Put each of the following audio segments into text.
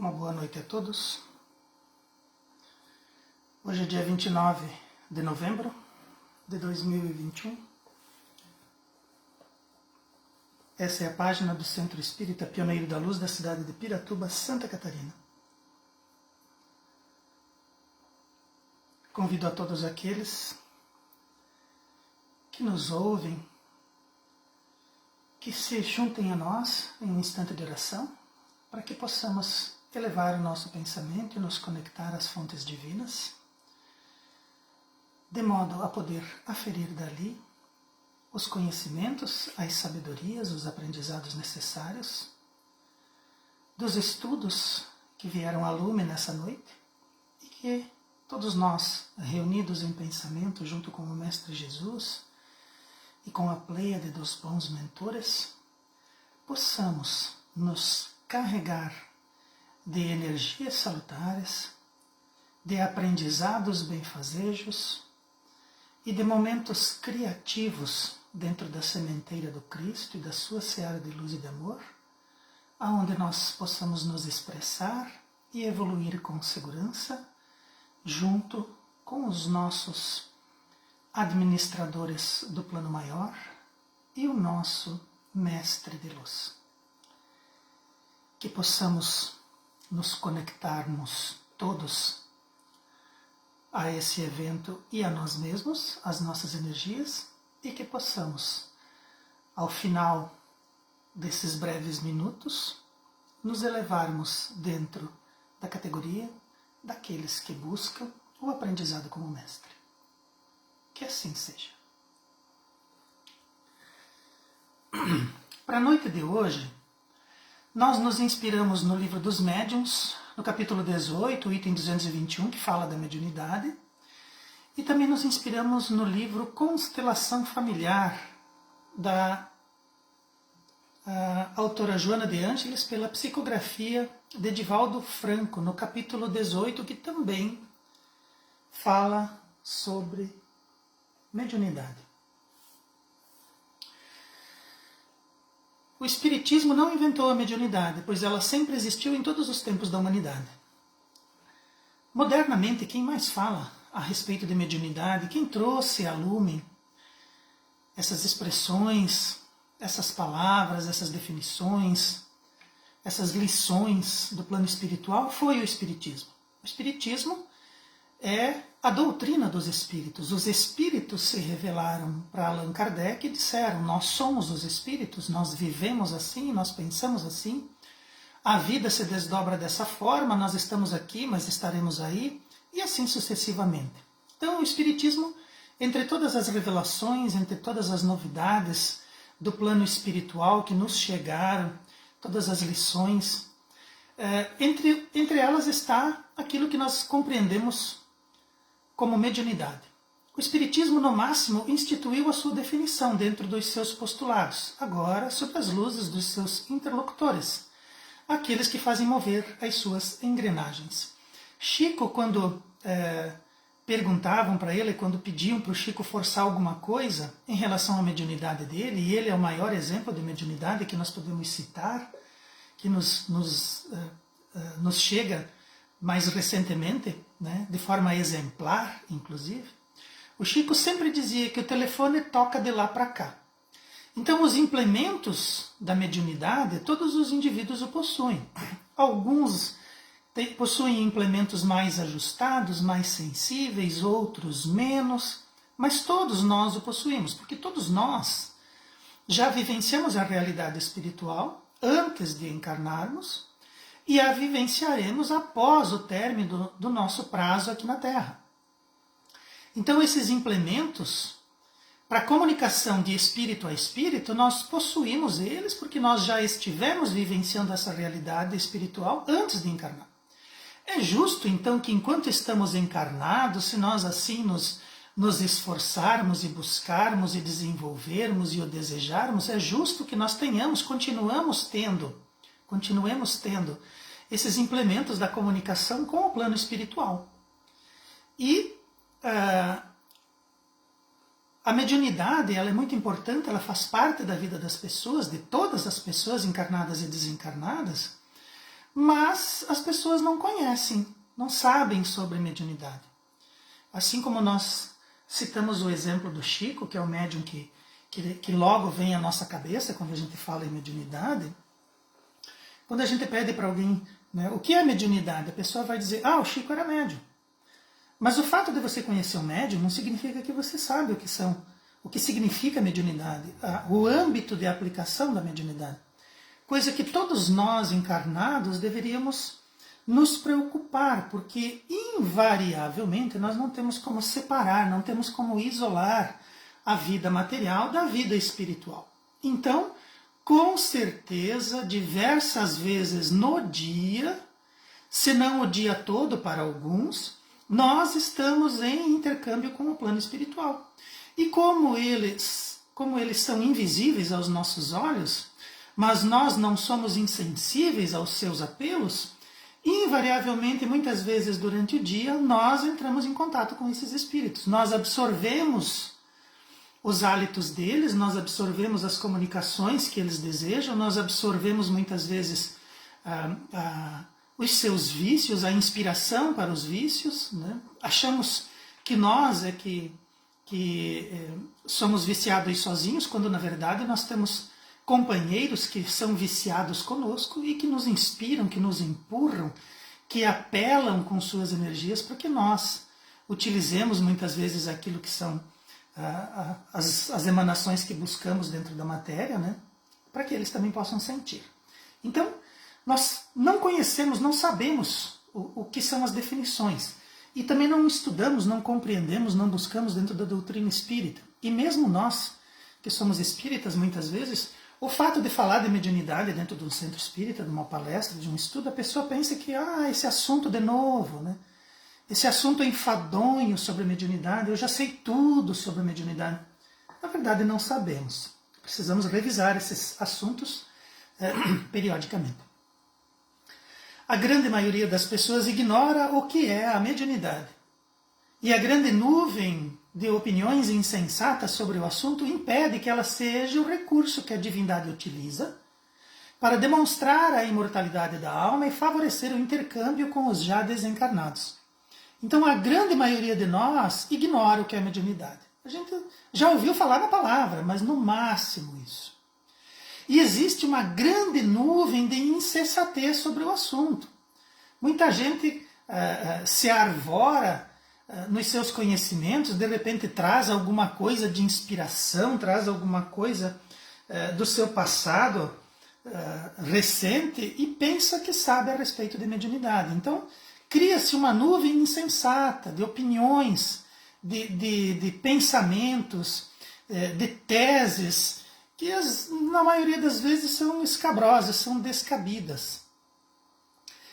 Uma boa noite a todos. Hoje é dia 29 de novembro de 2021. Essa é a página do Centro Espírita Pioneiro da Luz da cidade de Piratuba, Santa Catarina. Convido a todos aqueles que nos ouvem, que se juntem a nós em um instante de oração, para que possamos elevar o nosso pensamento e nos conectar às fontes divinas, de modo a poder aferir dali os conhecimentos, as sabedorias, os aprendizados necessários, dos estudos que vieram à lume nessa noite, e que todos nós, reunidos em pensamento junto com o Mestre Jesus e com a pleiade dos bons mentores, possamos nos carregar de energias salutares, de aprendizados benfazejos e de momentos criativos dentro da sementeira do Cristo e da sua seara de luz e de amor, aonde nós possamos nos expressar e evoluir com segurança, junto com os nossos administradores do plano maior e o nosso Mestre de Luz. Que possamos nos conectarmos todos a esse evento e a nós mesmos, às nossas energias, e que possamos, ao final desses breves minutos, nos elevarmos dentro da categoria daqueles que buscam o aprendizado como mestre. Que assim seja. Para a noite de hoje, nós nos inspiramos no livro dos Médiuns, no capítulo 18, item 221, que fala da mediunidade, e também nos inspiramos no livro Constelação Familiar, da autora Joana de Ângeles, pela psicografia de Divaldo Franco, no capítulo 18, que também fala sobre mediunidade. O Espiritismo não inventou a mediunidade, pois ela sempre existiu em todos os tempos da humanidade. Modernamente, quem mais fala a respeito de mediunidade, quem trouxe à lume essas expressões, essas palavras, essas definições, essas lições do plano espiritual, foi o Espiritismo. O Espiritismo é a doutrina dos espíritos. Os espíritos se revelaram para Allan Kardec e disseram: nós somos os espíritos, nós vivemos assim, nós pensamos assim, a vida se desdobra dessa forma, nós estamos aqui, mas estaremos aí, e assim sucessivamente. Então o Espiritismo, entre todas as revelações, entre todas as novidades do plano espiritual que nos chegaram, todas as lições, entre elas está aquilo que nós compreendemos como mediunidade. O Espiritismo, no máximo, instituiu a sua definição dentro dos seus postulados, agora sob as luzes dos seus interlocutores, aqueles que fazem mover as suas engrenagens. Chico, quando perguntavam para ele, quando pediam para o Chico forçar alguma coisa em relação à mediunidade dele, e ele é o maior exemplo de mediunidade que nós podemos citar, que nos chega mais recentemente, né, de forma exemplar, inclusive, o Chico sempre dizia que o telefone toca de lá para cá. Então, os implementos da mediunidade, todos os indivíduos o possuem. Alguns possuem implementos mais ajustados, mais sensíveis, outros menos, mas todos nós o possuímos, porque todos nós já vivenciamos a realidade espiritual antes de encarnarmos, e a vivenciaremos após o término do nosso prazo aqui na Terra. Então, esses implementos, para comunicação de espírito a espírito, nós possuímos eles porque nós já estivemos vivenciando essa realidade espiritual antes de encarnar. É justo, então, que enquanto estamos encarnados, se nós assim nos esforçarmos e buscarmos e desenvolvermos e o desejarmos, é justo que nós continuemos tendo esses implementos da comunicação com o plano espiritual. E a mediunidade, ela é muito importante, ela faz parte da vida das pessoas, de todas as pessoas encarnadas e desencarnadas, mas as pessoas não conhecem, não sabem sobre mediunidade. Assim como nós citamos o exemplo do Chico, que é o médium que logo vem à nossa cabeça quando a gente fala em mediunidade, quando a gente pede para alguém, né, o que é mediunidade, a pessoa vai dizer, o Chico era médium. Mas o fato de você conhecer o médium não significa que você sabe o que significa mediunidade, o âmbito de aplicação da mediunidade. Coisa que todos nós encarnados deveríamos nos preocupar, porque invariavelmente nós não temos como separar, não temos como isolar a vida material da vida espiritual. Então, com certeza, diversas vezes no dia, se não o dia todo para alguns, nós estamos em intercâmbio com o plano espiritual. E como eles são invisíveis aos nossos olhos, mas nós não somos insensíveis aos seus apelos, invariavelmente, muitas vezes durante o dia, nós entramos em contato com esses espíritos. Nós absorvemos os hálitos deles, nós absorvemos as comunicações que eles desejam, nós absorvemos muitas vezes os seus vícios, a inspiração para os vícios, né? Achamos que nós que somos viciados sozinhos, quando na verdade nós temos companheiros que são viciados conosco e que nos inspiram, que nos empurram, que apelam com suas energias para que nós utilizemos muitas vezes aquilo que são as emanações que buscamos dentro da matéria, né, para que eles também possam sentir. Então, nós não conhecemos, não sabemos o que são as definições. E também não estudamos, não compreendemos, não buscamos dentro da doutrina espírita. E mesmo nós, que somos espíritas muitas vezes, o fato de falar de mediunidade dentro de um centro espírita, de uma palestra, de um estudo, a pessoa pensa que, esse assunto de novo, né? Esse assunto enfadonho sobre a mediunidade, eu já sei tudo sobre a mediunidade. Na verdade, não sabemos. Precisamos revisar esses assuntos periodicamente. A grande maioria das pessoas ignora o que é a mediunidade. E a grande nuvem de opiniões insensatas sobre o assunto impede que ela seja o recurso que a divindade utiliza para demonstrar a imortalidade da alma e favorecer o intercâmbio com os já desencarnados. Então a grande maioria de nós ignora o que é mediunidade. A gente já ouviu falar na palavra, mas no máximo isso. E existe uma grande nuvem de insensatez sobre o assunto. Muita gente se arvora nos seus conhecimentos, de repente traz alguma coisa de inspiração, traz alguma coisa do seu passado recente e pensa que sabe a respeito de mediunidade. Então, cria-se uma nuvem insensata de opiniões, de pensamentos, de teses, que na maioria das vezes são escabrosas, são descabidas.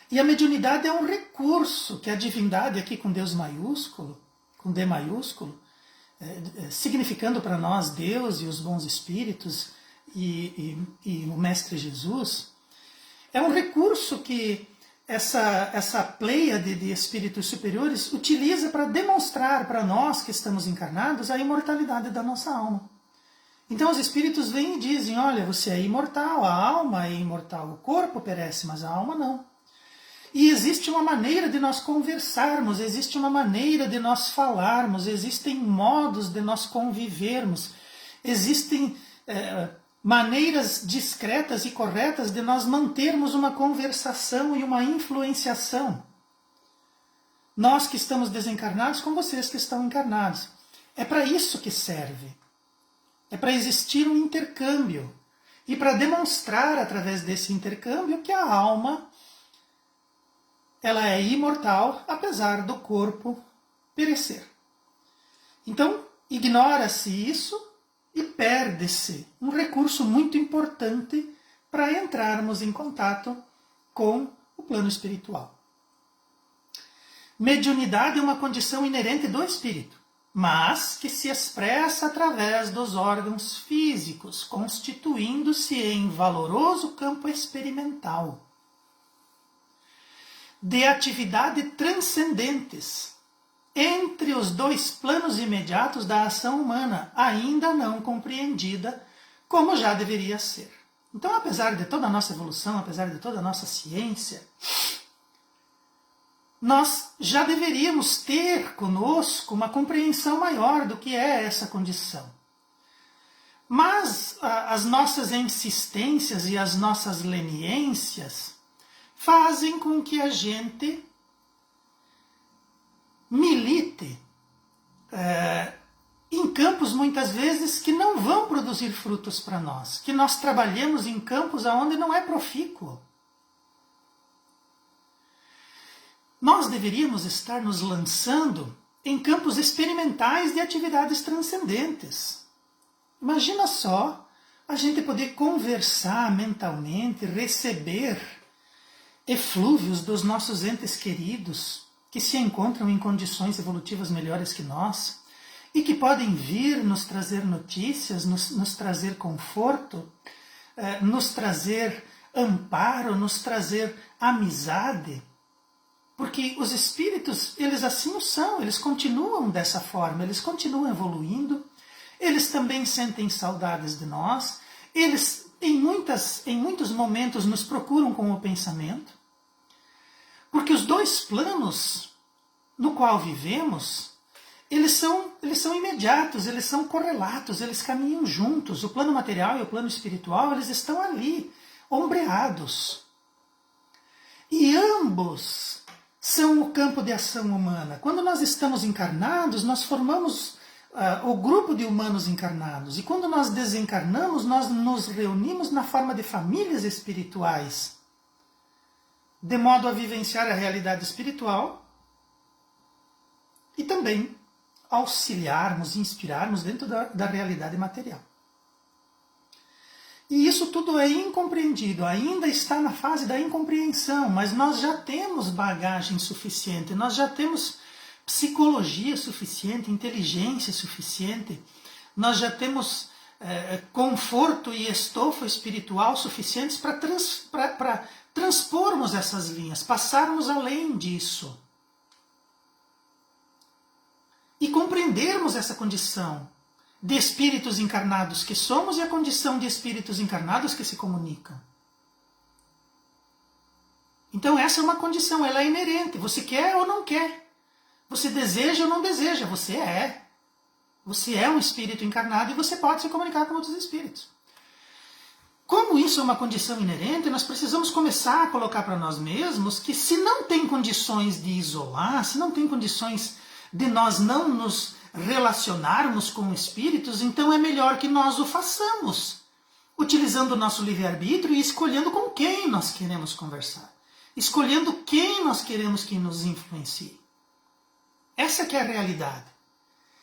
E a mediunidade é um recurso que a divindade, aqui com Deus maiúsculo, com D maiúsculo, significando para nós Deus e os bons espíritos e o Mestre Jesus, é um recurso que essa pleiade de espíritos superiores utiliza para demonstrar para nós que estamos encarnados a imortalidade da nossa alma. Então os espíritos vêm e dizem, olha, você é imortal, a alma é imortal, o corpo perece, mas a alma não. E existe uma maneira de nós conversarmos, existe uma maneira de nós falarmos, existem modos de nós convivermos, existem maneiras discretas e corretas de nós mantermos uma conversação e uma influenciação. Nós que estamos desencarnados com vocês que estão encarnados. É para isso que serve. É para existir um intercâmbio. E para demonstrar através desse intercâmbio que a alma ela é imortal, apesar do corpo perecer. Então, ignora-se isso e perde-se um recurso muito importante para entrarmos em contato com o plano espiritual. Mediunidade é uma condição inerente do espírito, mas que se expressa através dos órgãos físicos, constituindo-se em valoroso campo experimental de atividade transcendentes entre os dois planos imediatos da ação humana, ainda não compreendida como já deveria ser. Então, apesar de toda a nossa evolução, apesar de toda a nossa ciência, nós já deveríamos ter conosco uma compreensão maior do que é essa condição. Mas as nossas insistências e as nossas leniências fazem com que a gente milite em campos, muitas vezes, que não vão produzir frutos para nós, que nós trabalhemos em campos onde não é profícuo. Nós deveríamos estar nos lançando em campos experimentais de atividades transcendentes. Imagina só a gente poder conversar mentalmente, receber eflúvios dos nossos entes queridos que se encontram em condições evolutivas melhores que nós e que podem vir nos trazer notícias, nos trazer conforto, nos trazer amparo, nos trazer amizade. Porque os espíritos, eles assim o são, eles continuam dessa forma, eles continuam evoluindo, eles também sentem saudades de nós, eles em muitos momentos nos procuram com o pensamento, porque os dois planos no qual vivemos, eles são imediatos, eles são correlatos, eles caminham juntos. O plano material e o plano espiritual, eles estão ali, ombreados. E ambos são o campo de ação humana. Quando nós estamos encarnados, nós formamos o grupo de humanos encarnados. E quando nós desencarnamos, nós nos reunimos na forma de famílias espirituais, de modo a vivenciar a realidade espiritual e também auxiliarmos, inspirarmos dentro da realidade material. E isso tudo é incompreendido, ainda está na fase da incompreensão, mas nós já temos bagagem suficiente, nós já temos psicologia suficiente, inteligência suficiente, nós já temos conforto e estofo espiritual suficientes para transpormos essas linhas, passarmos além disso. E compreendermos essa condição de espíritos encarnados que somos e a condição de espíritos encarnados que se comunicam. Então essa é uma condição, ela é inerente. Você quer ou não quer. Você deseja ou não deseja. Você é. Você é um espírito encarnado e você pode se comunicar com outros espíritos. Como isso é uma condição inerente, nós precisamos começar a colocar para nós mesmos que se não tem condições de isolar, se não tem condições de nós não nos relacionarmos com espíritos, então é melhor que nós o façamos, utilizando o nosso livre-arbítrio e escolhendo com quem nós queremos conversar, escolhendo quem nós queremos que nos influencie. Essa que é a realidade.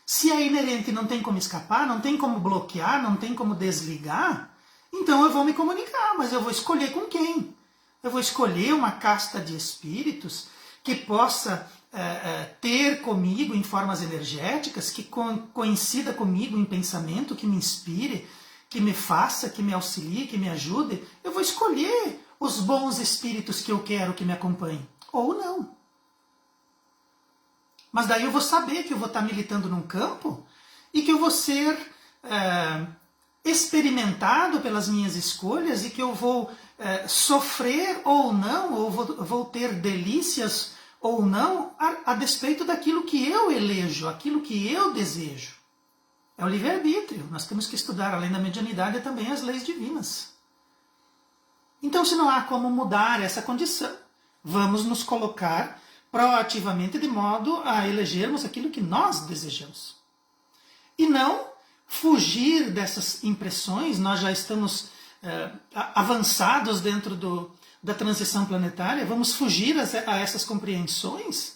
Se é inerente e não tem como escapar, não tem como bloquear, não tem como desligar, então eu vou me comunicar, mas eu vou escolher com quem? Eu vou escolher uma casta de espíritos que possa ter comigo em formas energéticas, que coincida comigo em pensamento, que me inspire, que me faça, que me auxilie, que me ajude. Eu vou escolher os bons espíritos que eu quero que me acompanhem, ou não. Mas daí eu vou saber que eu vou estar militando num campo e que eu vou ser experimentado pelas minhas escolhas e que eu vou sofrer ou não, ou vou ter delícias ou não, a despeito daquilo que eu elejo, aquilo que eu desejo. É o livre-arbítrio. Nós temos que estudar, além da mediunidade, também as leis divinas. Então, se não há como mudar essa condição, vamos nos colocar proativamente de modo a elegermos aquilo que nós desejamos. E não fugir dessas impressões. Nós já estamos avançados dentro da transição planetária, vamos fugir a essas compreensões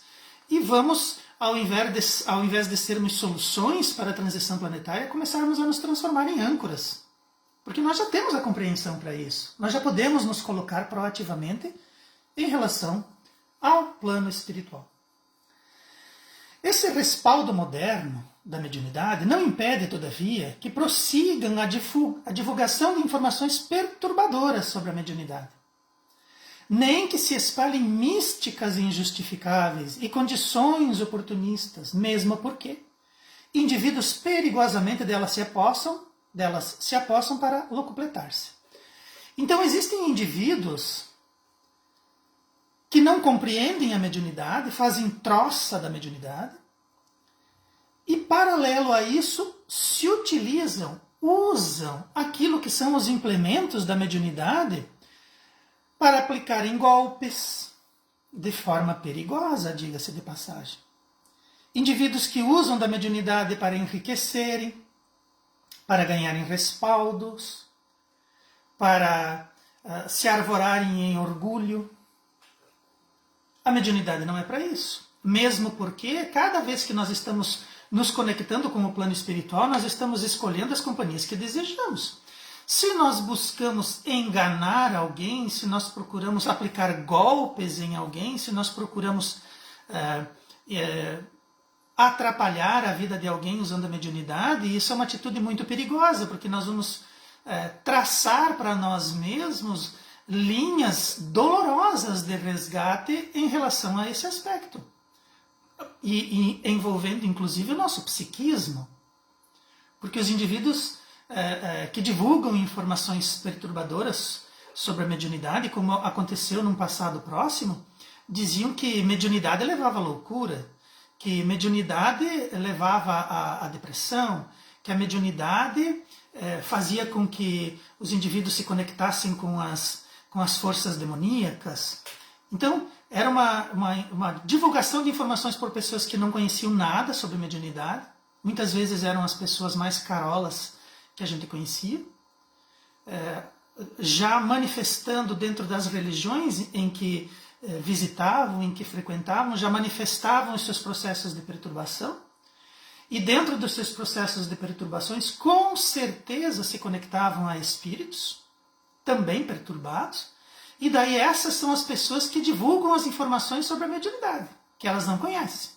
e vamos, ao invés de sermos soluções para a transição planetária, começarmos a nos transformar em âncoras. Porque nós já temos a compreensão para isso. Nós já podemos nos colocar proativamente em relação ao plano espiritual. Esse respaldo moderno da mediunidade não impede, todavia, que prossigam a divulgação de informações perturbadoras sobre a mediunidade. Nem que se espalhem místicas injustificáveis e condições oportunistas, mesmo porque indivíduos perigosamente delas se apossam para locupletar-se. Então existem indivíduos que não compreendem a mediunidade, fazem troça da mediunidade, e paralelo a isso se utilizam, usam aquilo que são os implementos da mediunidade para aplicarem golpes de forma perigosa, diga-se de passagem. Indivíduos que usam da mediunidade para enriquecerem, para ganharem respaldos, para se arvorarem em orgulho. A mediunidade não é para isso. Mesmo porque cada vez que nós estamos nos conectando com o plano espiritual, nós estamos escolhendo as companhias que desejamos. Se nós buscamos enganar alguém, se nós procuramos aplicar golpes em alguém, se nós procuramos atrapalhar a vida de alguém usando a mediunidade, isso é uma atitude muito perigosa, porque nós vamos traçar para nós mesmos linhas dolorosas de resgate em relação a esse aspecto. E envolvendo inclusive o nosso psiquismo. Porque os indivíduos que divulgam informações perturbadoras sobre a mediunidade, como aconteceu num passado próximo, diziam que mediunidade levava à loucura, que mediunidade levava à depressão, que a mediunidade fazia com que os indivíduos se conectassem com as forças demoníacas. Então, era uma divulgação de informações por pessoas que não conheciam nada sobre mediunidade. Muitas vezes eram as pessoas mais carolas que a gente conhecia, já manifestando dentro das religiões em que visitavam, em que frequentavam, já manifestavam os seus processos de perturbação. E dentro dos seus processos de perturbações, com certeza se conectavam a espíritos, também perturbados. E daí essas são as pessoas que divulgam as informações sobre a mediunidade, que elas não conhecem,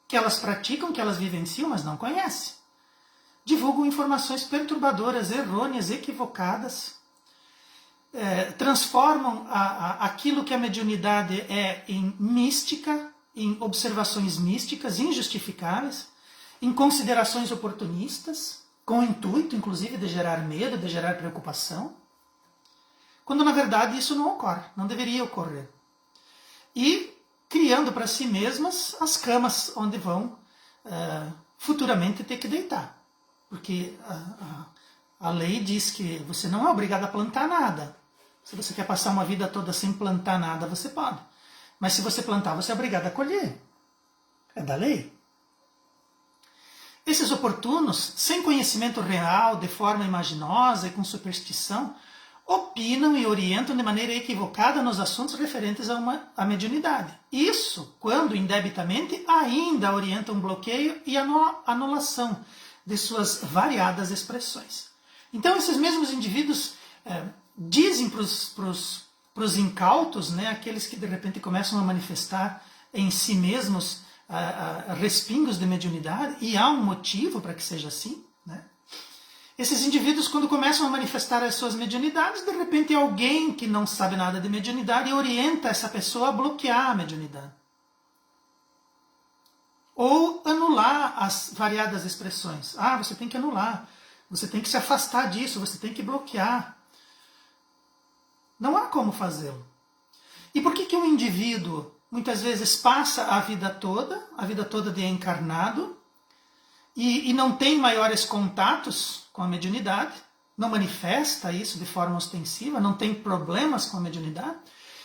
que elas praticam, que elas vivenciam, mas não conhecem. Divulgam informações perturbadoras, errôneas, equivocadas, transformam aquilo que a mediunidade é em mística, em observações místicas injustificáveis, em considerações oportunistas, com o intuito, inclusive, de gerar medo, de gerar preocupação, quando na verdade isso não ocorre, não deveria ocorrer. E criando para si mesmas as camas onde vão futuramente ter que deitar. Porque a lei diz que você não é obrigado a plantar nada. Se você quer passar uma vida toda sem plantar nada, você pode. Mas se você plantar, você é obrigado a colher. É da lei. Esses oportunos, sem conhecimento real, de forma imaginosa e com superstição, opinam e orientam de maneira equivocada nos assuntos referentes à mediunidade. Isso, quando indebitamente, ainda orientam bloqueio e anulação de suas variadas expressões. Então, esses mesmos indivíduos dizem para os incautos, né, aqueles que de repente começam a manifestar em si mesmos respingos de mediunidade, e há um motivo para que seja assim, né? Esses indivíduos, quando começam a manifestar as suas mediunidades, de repente alguém que não sabe nada de mediunidade orienta essa pessoa a bloquear a mediunidade. Ou anular as variadas expressões. Você tem que anular, você tem que se afastar disso, você tem que bloquear. Não há como fazê-lo. E por que um indivíduo muitas vezes passa a vida toda de encarnado, e não tem maiores contatos com a mediunidade, não manifesta isso de forma ostensiva, não tem problemas com a mediunidade,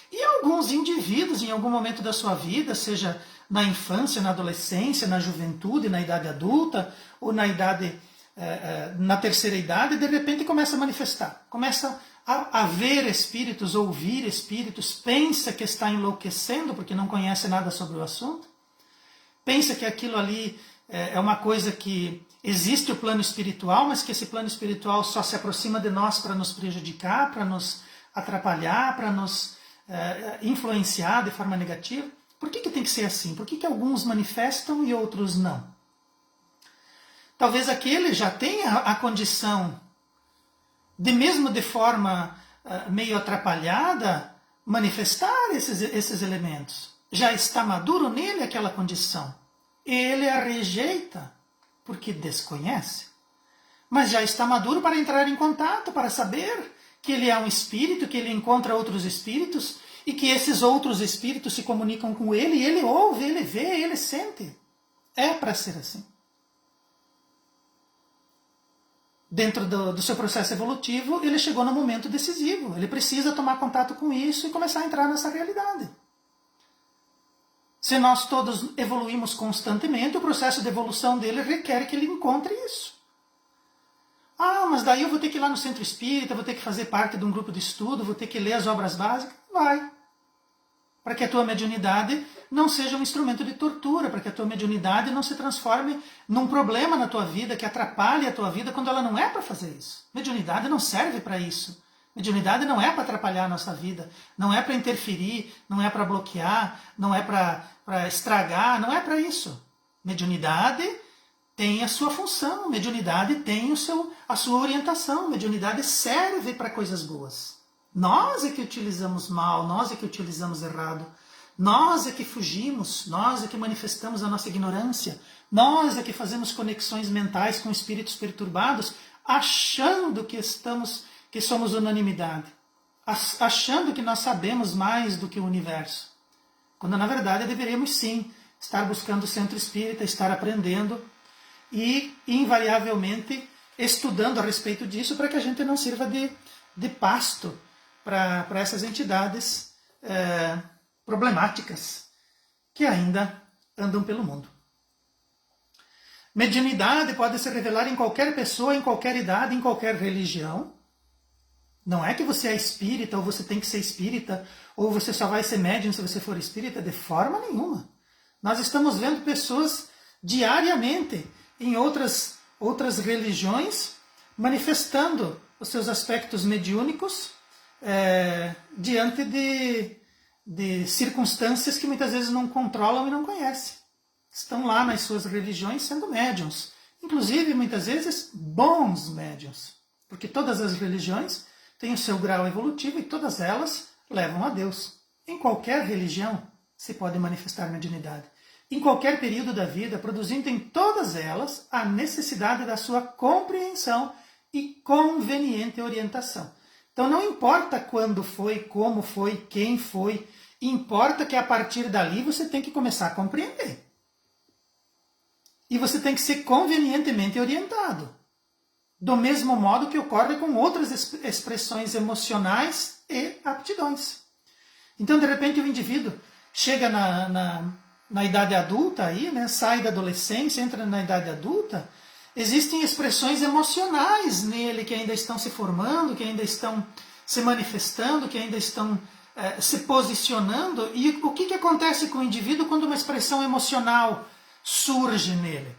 e alguns indivíduos, em algum momento da sua vida, seja na infância, na adolescência, na juventude, na idade adulta, ou na terceira idade, de repente começa a manifestar, começa a ver espíritos, ouvir espíritos, pensa que está enlouquecendo porque não conhece nada sobre o assunto, pensa que aquilo ali é uma coisa que existe o plano espiritual, mas que esse plano espiritual só se aproxima de nós para nos prejudicar, para nos atrapalhar, para nos influenciar de forma negativa. Por que tem que ser assim? Por que alguns manifestam e outros não? Talvez aquele já tenha a condição de, mesmo de forma meio atrapalhada, manifestar esses elementos. Já está maduro nele aquela condição. Ele a rejeita porque desconhece. Mas já está maduro para entrar em contato, para saber que ele é um espírito, que ele encontra outros espíritos e que esses outros espíritos se comunicam com ele e ele ouve, ele vê, ele sente. É para ser assim. Dentro do seu processo evolutivo, ele chegou no momento decisivo. Ele precisa tomar contato com isso e começar a entrar nessa realidade. Se nós todos evoluímos constantemente, o processo de evolução dele requer que ele encontre isso. Ah, mas daí eu vou ter que ir lá no centro espírita, vou ter que fazer parte de um grupo de estudo, vou ter que ler as obras básicas. Vai. Para que a tua mediunidade não seja um instrumento de tortura, para que a tua mediunidade não se transforme num problema na tua vida, que atrapalhe a tua vida, quando ela não é para fazer isso. Mediunidade não serve para isso. Mediunidade não é para atrapalhar a nossa vida, não é para interferir, não é para bloquear, não é para estragar, não é para isso. Mediunidade tem a sua função, mediunidade tem a sua orientação, mediunidade serve para coisas boas. Nós é que utilizamos mal, nós é que utilizamos errado, nós é que fugimos, nós é que manifestamos a nossa ignorância, nós é que fazemos conexões mentais com espíritos perturbados, achando que somos unanimidade, achando que nós sabemos mais do que o universo, quando na verdade deveríamos sim estar buscando o centro espírita, estar aprendendo e invariavelmente estudando a respeito disso para que a gente não sirva de pasto para essas entidades problemáticas que ainda andam pelo mundo. Mediunidade pode se revelar em qualquer pessoa, em qualquer idade, em qualquer religião. Não é que você é espírita, ou você tem que ser espírita, ou você só vai ser médium se você for espírita, de forma nenhuma. Nós estamos vendo pessoas diariamente em outras religiões manifestando os seus aspectos mediúnicos diante de circunstâncias que muitas vezes não controlam e não conhecem. Estão lá nas suas religiões sendo médiuns. Inclusive, muitas vezes, bons médiuns. Porque todas as religiões têm o seu grau evolutivo e todas elas levam a Deus. Em qualquer religião se pode manifestar mediunidade. Em qualquer período da vida, produzindo em todas elas a necessidade da sua compreensão e conveniente orientação. Então não importa quando foi, como foi, quem foi, importa que a partir dali você tem que começar a compreender. E você tem que ser convenientemente orientado. Do mesmo modo que ocorre com outras expressões emocionais e aptidões. Então, de repente, o indivíduo chega na idade adulta, aí, né, sai da adolescência, entra na idade adulta, existem expressões emocionais nele que ainda estão se formando, que ainda estão se manifestando, que ainda estão se posicionando. E o que acontece com o indivíduo quando uma expressão emocional surge nele?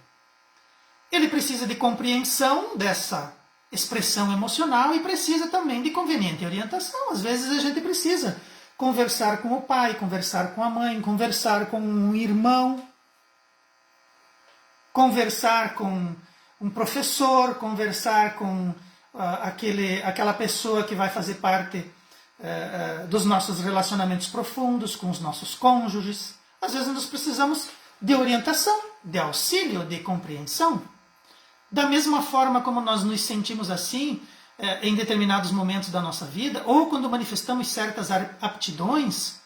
Ele precisa de compreensão dessa expressão emocional e precisa também de conveniente orientação. Às vezes a gente precisa conversar com o pai, conversar com a mãe, conversar com um irmão, conversar com um professor, conversar com aquela pessoa que vai fazer parte dos nossos relacionamentos profundos, com os nossos cônjuges. Às vezes nós precisamos de orientação, de auxílio, de compreensão. Da mesma forma como nós nos sentimos assim em determinados momentos da nossa vida, ou quando manifestamos certas aptidões,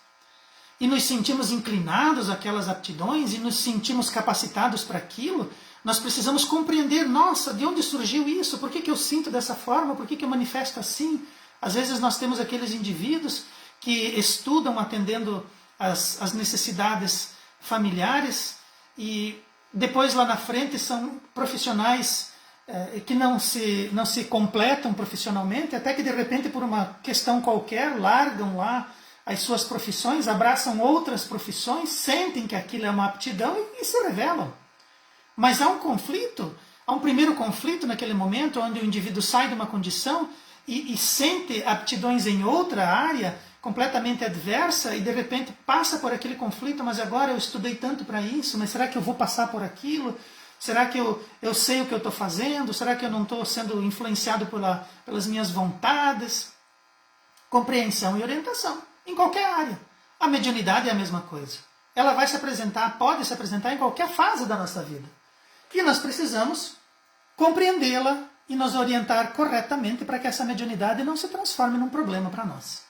e nos sentimos inclinados àquelas aptidões, e nos sentimos capacitados para aquilo, nós precisamos compreender, nossa, de onde surgiu isso? Por que eu sinto dessa forma? Por que eu manifesto assim? Às vezes nós temos aqueles indivíduos que estudam atendendo as necessidades familiares e depois lá na frente são profissionais que não se completam profissionalmente, até que de repente por uma questão qualquer largam lá as suas profissões, abraçam outras profissões, sentem que aquilo é uma aptidão e se revelam. Mas há um conflito, há um primeiro conflito naquele momento onde o indivíduo sai de uma condição e sente aptidões em outra área completamente adversa e de repente passa por aquele conflito, mas agora eu estudei tanto para isso, mas será que eu vou passar por aquilo? Será que eu sei o que eu estou fazendo? Será que eu não estou sendo influenciado pelas minhas vontades? Compreensão e orientação, em qualquer área. A mediunidade é a mesma coisa. Ela vai se apresentar, pode se apresentar em qualquer fase da nossa vida. E nós precisamos compreendê-la, e nos orientar corretamente para que essa mediunidade não se transforme num problema para nós.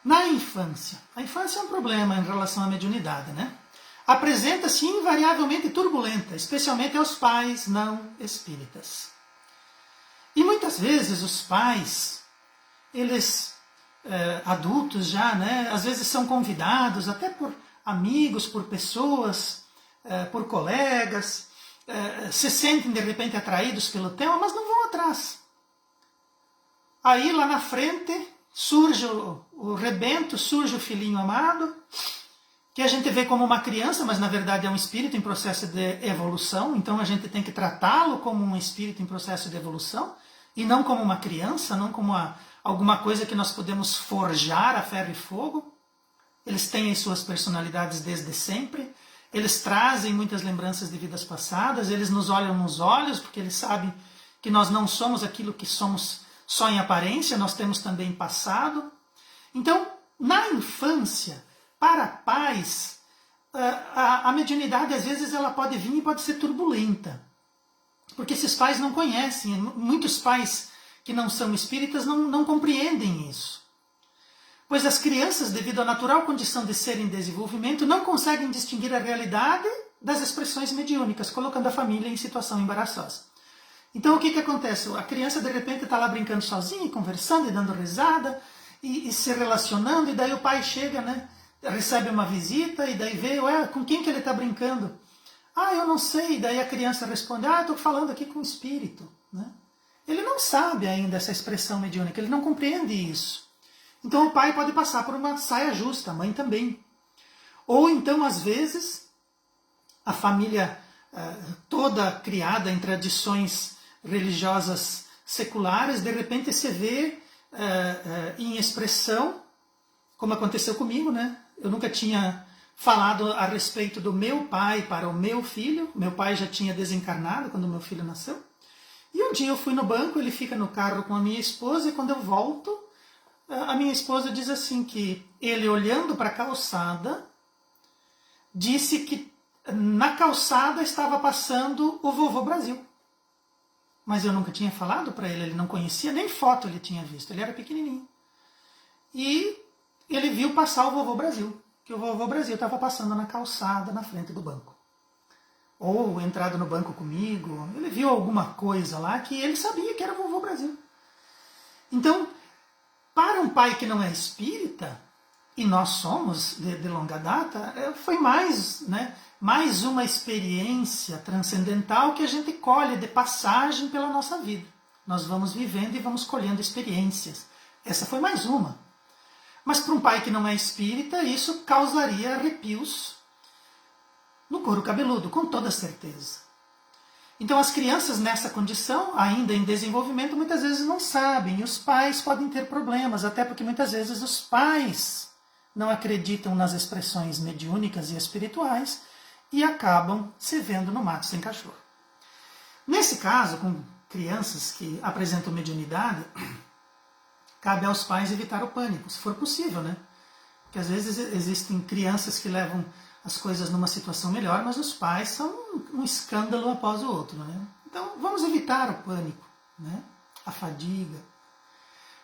Na infância, a infância é um problema em relação à mediunidade, né? Apresenta-se invariavelmente turbulenta, especialmente aos pais não espíritas. E muitas vezes os pais, eles, adultos já, né, às vezes são convidados até por amigos, por pessoas, por colegas, se sentem de repente atraídos pelo tema, mas não vão atrás. Aí lá na frente surge o rebento, surge o filhinho amado, que a gente vê como uma criança, mas na verdade é um espírito em processo de evolução, então a gente tem que tratá-lo como um espírito em processo de evolução, e não como uma criança, não como alguma coisa que nós podemos forjar a ferro e fogo. Eles têm as suas personalidades desde sempre, eles trazem muitas lembranças de vidas passadas, eles nos olham nos olhos, porque eles sabem que nós não somos aquilo que somos só em aparência, nós temos também passado. Então, na infância, para pais, a mediunidade às vezes ela pode vir e pode ser turbulenta, porque esses pais não conhecem, muitos pais que não são espíritas não compreendem isso. Pois as crianças, devido à natural condição de serem em desenvolvimento, não conseguem distinguir a realidade das expressões mediúnicas, colocando a família em situação embaraçosa. Então o que acontece? A criança de repente está lá brincando sozinha, conversando e dando risada, e se relacionando, e daí o pai chega, né, recebe uma visita, e daí vê, com quem que ele está brincando? Eu não sei, e daí a criança responde, estou falando aqui com o espírito. Né? Ele não sabe ainda essa expressão mediúnica, ele não compreende isso. Então o pai pode passar por uma saia justa, a mãe também. Ou então, às vezes, a família toda criada em tradições religiosas seculares, de repente se vê em expressão, como aconteceu comigo, né? Eu nunca tinha falado a respeito do meu pai para o meu filho, meu pai já tinha desencarnado quando meu filho nasceu, e um dia eu fui no banco, ele fica no carro com a minha esposa, e quando eu volto, a minha esposa diz assim que ele, olhando para a calçada, disse que na calçada estava passando o Vovô Brasil. Mas eu nunca tinha falado para ele, ele não conhecia, nem foto ele tinha visto, ele era pequenininho. E ele viu passar o Vovô Brasil, que o Vovô Brasil estava passando na calçada, na frente do banco. Ou entrado no banco comigo, ele viu alguma coisa lá que ele sabia que era o Vovô Brasil. Então, para um pai que não é espírita, e nós somos de longa data, foi mais uma experiência transcendental que a gente colhe de passagem pela nossa vida. Nós vamos vivendo e vamos colhendo experiências. Essa foi mais uma. Mas para um pai que não é espírita, isso causaria arrepios no couro cabeludo, com toda certeza. Então as crianças nessa condição, ainda em desenvolvimento, muitas vezes não sabem, e os pais podem ter problemas, até porque muitas vezes os pais não acreditam nas expressões mediúnicas e espirituais e acabam se vendo no mato sem cachorro. Nesse caso, com crianças que apresentam mediunidade, cabe aos pais evitar o pânico, se for possível, né? Porque às vezes existem crianças que levam as coisas numa situação melhor, mas os pais são um escândalo após o outro, né? Então vamos evitar o pânico, né? A fadiga,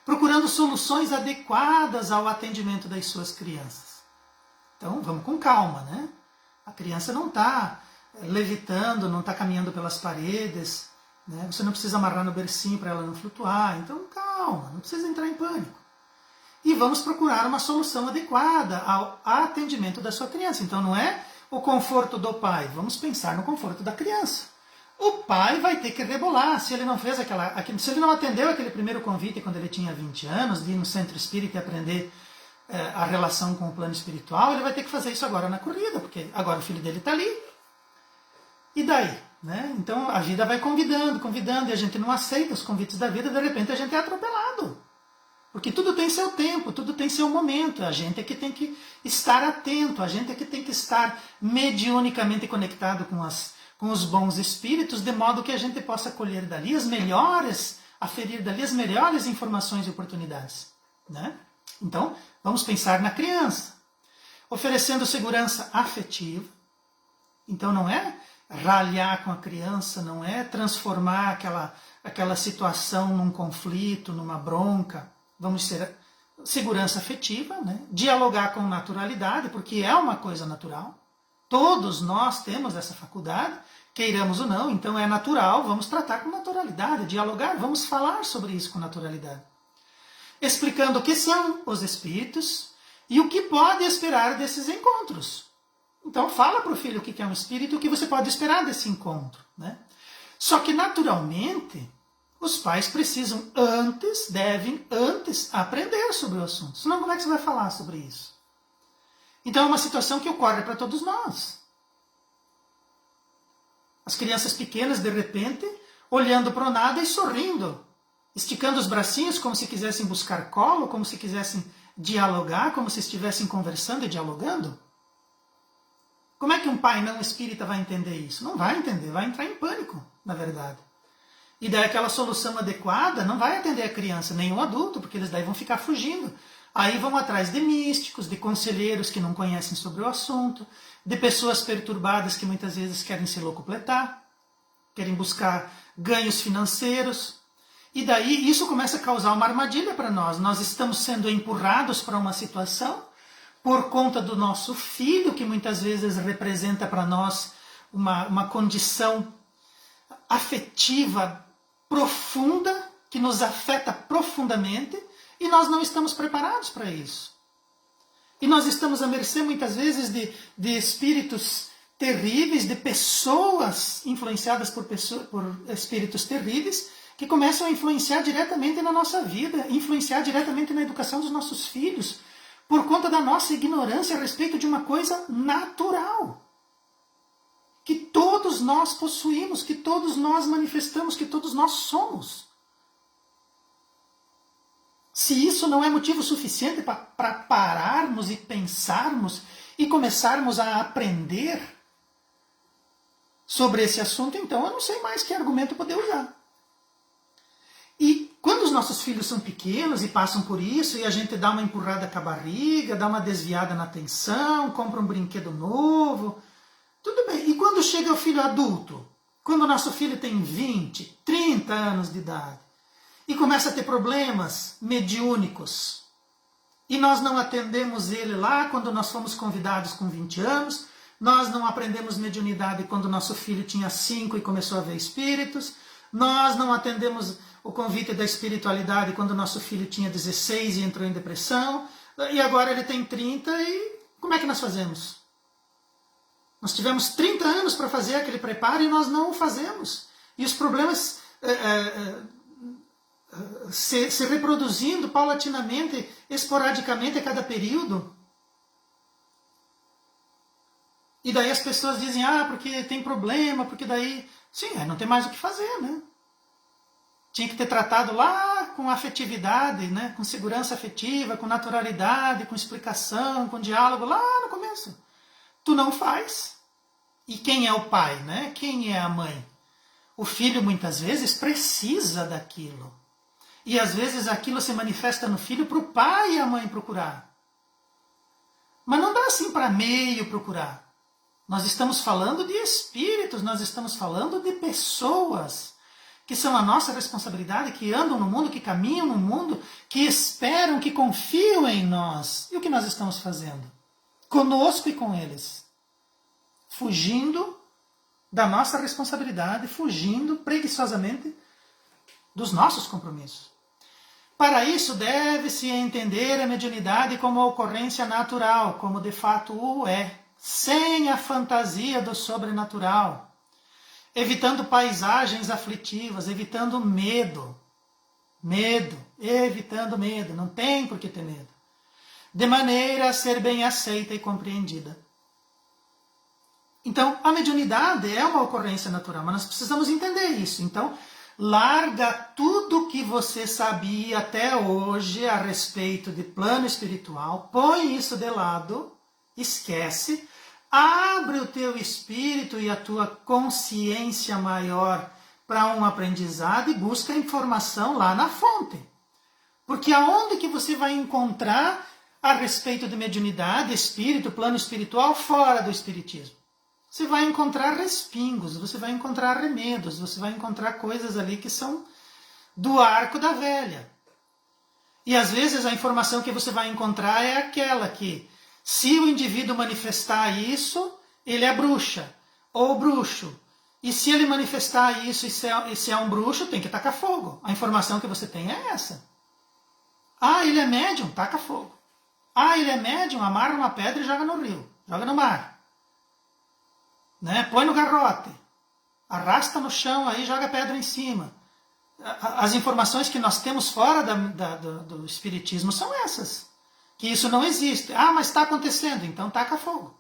procurando soluções adequadas ao atendimento das suas crianças. Então vamos com calma, né? A criança não está levitando, não está caminhando pelas paredes, né? Você não precisa amarrar no bercinho para ela não flutuar, então calma, não precisa entrar em pânico. E vamos procurar uma solução adequada ao atendimento da sua criança. Então não é o conforto do pai, vamos pensar no conforto da criança. O pai vai ter que rebolar, se ele não fez se ele não atendeu aquele primeiro convite quando ele tinha 20 anos, de ir no centro espírita e aprender a relação com o plano espiritual, ele vai ter que fazer isso agora na corrida, porque agora o filho dele está ali. E daí? Né? Então a vida vai convidando, e a gente não aceita os convites da vida, de repente a gente é atropelado. Porque tudo tem seu tempo, tudo tem seu momento. A gente é que tem que estar atento, a gente é que tem que estar mediunicamente conectado com os bons espíritos, de modo que a gente possa colher dali as melhores, aferir dali as melhores informações e oportunidades. Né? Então, vamos pensar na criança, oferecendo segurança afetiva. Então não é ralhar com a criança, não é transformar aquela situação num conflito, numa bronca. Vamos ser segurança afetiva, né? Dialogar com naturalidade, porque é uma coisa natural. Todos nós temos essa faculdade, queiramos ou não, então é natural, vamos tratar com naturalidade, dialogar, vamos falar sobre isso com naturalidade. Explicando o que são os espíritos e o que pode esperar desses encontros. Então fala para o filho o que é um espírito e o que você pode esperar desse encontro, né? Só que naturalmente os pais precisam devem antes aprender sobre o assunto. Senão como é que você vai falar sobre isso? Então é uma situação que ocorre para todos nós. As crianças pequenas, de repente, olhando para o nada e sorrindo, esticando os bracinhos como se quisessem buscar colo, como se quisessem dialogar, como se estivessem conversando e dialogando. Como é que um pai não espírita vai entender isso? Não vai entender, vai entrar em pânico, na verdade. E daí aquela solução adequada não vai atender a criança, nem o adulto, porque eles daí vão ficar fugindo. Aí vão atrás de místicos, de conselheiros que não conhecem sobre o assunto, de pessoas perturbadas que muitas vezes querem se locupletar, querem buscar ganhos financeiros. E daí isso começa a causar uma armadilha para nós. Nós estamos sendo empurrados para uma situação por conta do nosso filho, que muitas vezes representa para nós uma condição afetiva profunda, que nos afeta profundamente, e nós não estamos preparados para isso. E nós estamos à mercê muitas vezes de espíritos terríveis, de pessoas influenciadas por espíritos terríveis, que começam a influenciar diretamente na nossa vida, influenciar diretamente na educação dos nossos filhos, por conta da nossa ignorância a respeito de uma coisa natural, que todos nós possuímos, que todos nós manifestamos, que todos nós somos. Se isso não é motivo suficiente para pararmos e pensarmos e começarmos a aprender sobre esse assunto, então eu não sei mais que argumento poder usar. E quando os nossos filhos são pequenos e passam por isso, e a gente dá uma empurrada com a barriga, dá uma desviada na atenção, compra um brinquedo novo, tudo bem. E quando chega o filho adulto, quando o nosso filho tem 20, 30 anos de idade, e começa a ter problemas mediúnicos, e nós não atendemos ele lá quando nós fomos convidados com 20 anos, nós não aprendemos mediunidade quando nosso filho tinha 5 e começou a ver espíritos, nós não atendemos o convite da espiritualidade quando nosso filho tinha 16 e entrou em depressão, e agora ele tem 30, e como é que nós fazemos? Nós tivemos 30 anos para fazer aquele preparo e nós não o fazemos. E os problemas se reproduzindo paulatinamente, esporadicamente a cada período. E daí as pessoas dizem, porque tem problema, porque daí... Sim, não tem mais o que fazer, né? Tinha que ter tratado lá com afetividade, né? Com segurança afetiva, com naturalidade, com explicação, com diálogo, lá no começo. Tu não faz. E quem é o pai, né? Quem é a mãe? O filho, muitas vezes, precisa daquilo. E às vezes aquilo se manifesta no filho para o pai e a mãe procurar. Mas não dá assim para meio procurar. Nós estamos falando de espíritos, nós estamos falando de pessoas que são a nossa responsabilidade, que andam no mundo, que caminham no mundo, que esperam, que confiam em nós. E o que nós estamos fazendo? Conosco e com eles. Fugindo da nossa responsabilidade, fugindo preguiçosamente dos nossos compromissos. Para isso, deve-se entender a mediunidade como a ocorrência natural, como de fato o é, sem a fantasia do sobrenatural, evitando paisagens aflitivas, evitando medo, evitando medo, não tem por que ter medo, de maneira a ser bem aceita e compreendida. Então, a mediunidade é uma ocorrência natural, mas nós precisamos entender isso. Então, larga tudo que você sabia até hoje a respeito de plano espiritual, põe isso de lado, esquece, abre o teu espírito e a tua consciência maior para um aprendizado e busca a informação lá na fonte. Porque aonde que você vai encontrar a respeito de mediunidade, espírito, plano espiritual, fora do espiritismo? você vai encontrar respingos, você vai encontrar remedos, você vai encontrar coisas ali que são do arco da velha. E às vezes a informação que você vai encontrar é aquela que, se o indivíduo manifestar isso, ele é bruxa ou bruxo. E se ele manifestar isso e se é um bruxo, tem que tacar fogo. A informação que você tem é essa. Ah, ele é médium? Taca fogo. Ah, ele é médium? Amarra uma pedra e joga no rio, joga no mar. Né? Põe no garrote, arrasta no chão, aí joga pedra em cima. As informações que nós temos fora do espiritismo são essas. Que isso não existe. Ah, mas está acontecendo, então taca fogo.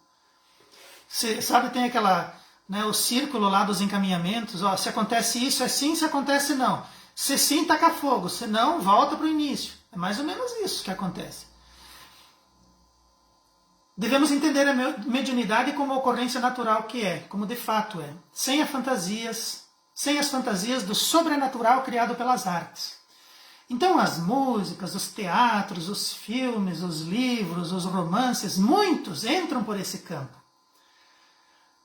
Você sabe, tem aquela, né, o círculo lá dos encaminhamentos. Ó, se acontece isso, é sim, se acontece não. Se sim, taca fogo. Se não, volta para o início. É mais ou menos isso que acontece. Devemos entender a mediunidade como a ocorrência natural que é, como de fato é, sem as fantasias do sobrenatural criado pelas artes. Então as músicas, os teatros, os filmes, os livros, os romances, muitos entram por esse campo.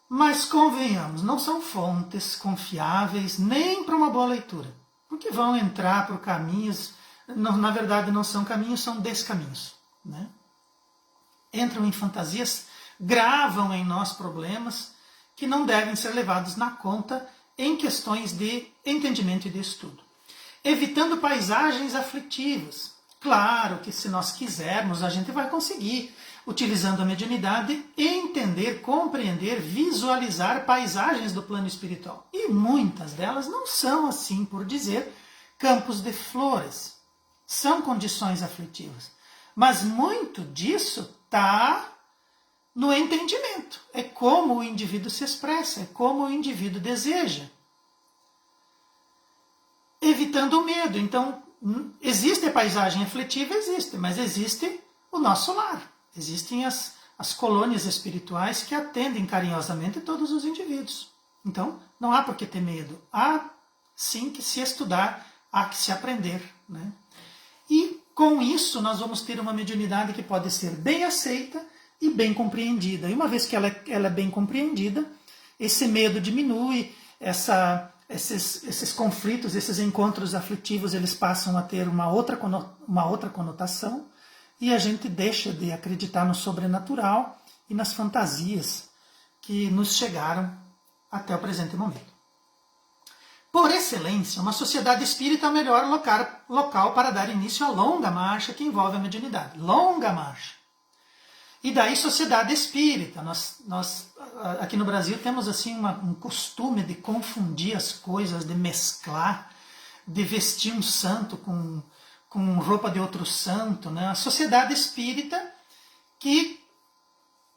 Mas convenhamos, não são fontes confiáveis nem para uma boa leitura, porque vão entrar por caminhos, na verdade não são caminhos, são descaminhos, né? Entram em fantasias, gravam em nós problemas que não devem ser levados na conta em questões de entendimento e de estudo. Evitando paisagens aflitivas. Claro que se nós quisermos, a gente vai conseguir, utilizando a mediunidade, entender, compreender, visualizar paisagens do plano espiritual. E muitas delas não são, assim por dizer, campos de flores. São condições aflitivas. Mas muito disso está no entendimento. É como o indivíduo se expressa, é como o indivíduo deseja. Evitando o medo. Então, existe a paisagem aflitiva? Existe, mas existe o nosso lar. Existem as colônias espirituais que atendem carinhosamente todos os indivíduos. Então, não há por que ter medo. Há sim que se estudar, há que se aprender, né? E com isso nós vamos ter uma mediunidade que pode ser bem aceita e bem compreendida. E uma vez que ela é bem compreendida, esse medo diminui, esses conflitos, esses encontros aflitivos, eles passam a ter uma outra conotação e a gente deixa de acreditar no sobrenatural e nas fantasias que nos chegaram até o presente momento. Por excelência, uma sociedade espírita é o melhor local para dar início à longa marcha que envolve a mediunidade. Longa marcha. E daí sociedade espírita. Nós aqui no Brasil temos assim um costume de confundir as coisas, de mesclar, de vestir um santo com roupa de outro santo, né? A sociedade espírita que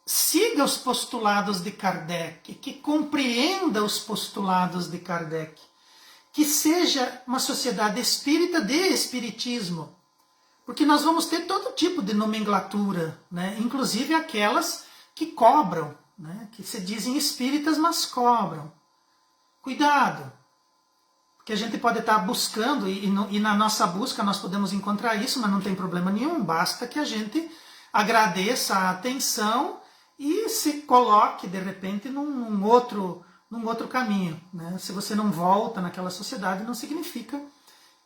siga os postulados de Kardec, que compreenda os postulados de Kardec, que seja uma sociedade espírita de espiritismo, porque nós vamos ter todo tipo de nomenclatura, né? Inclusive aquelas que cobram, né? Que se dizem espíritas, mas cobram. Cuidado, porque a gente pode estar buscando, e na nossa busca nós podemos encontrar isso, mas não tem problema nenhum, basta que a gente agradeça a atenção e se coloque, de repente, num outro caminho, né? Se você não volta naquela sociedade, não significa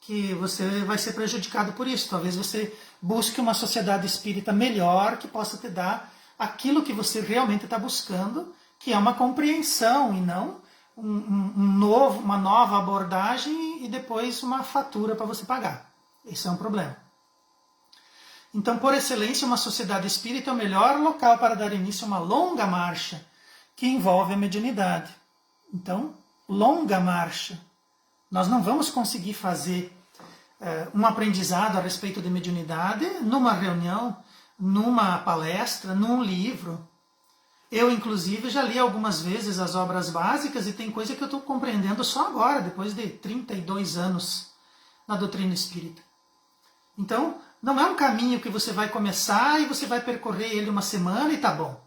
que você vai ser prejudicado por isso. Talvez você busque uma sociedade espírita melhor, que possa te dar aquilo que você realmente está buscando, que é uma compreensão e não uma nova abordagem e depois uma fatura para você pagar. Esse é um problema. Então, por excelência, uma sociedade espírita é o melhor local para dar início a uma longa marcha que envolve a mediunidade. Então, longa marcha. Nós não vamos conseguir fazer um aprendizado a respeito de mediunidade numa reunião, numa palestra, num livro. Eu, inclusive, já li algumas vezes as obras básicas e tem coisa que eu estou compreendendo só agora, depois de 32 anos na doutrina espírita. Então, não é um caminho que você vai começar e você vai percorrer ele uma semana e tá bom.